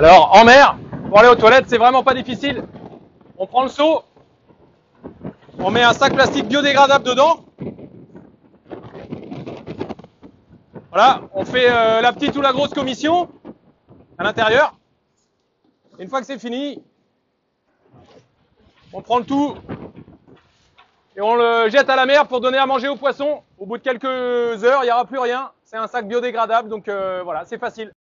Alors, en mer, pour aller aux toilettes, c'est vraiment pas difficile. On prend le seau, on met un sac plastique biodégradable dedans. Voilà, on fait la petite ou la grosse commission à l'intérieur. Une fois que c'est fini, on prend le tout et on le jette à la mer pour donner à manger aux poissons. Au bout de quelques heures, il n'y aura plus rien. C'est un sac biodégradable, donc voilà, c'est facile.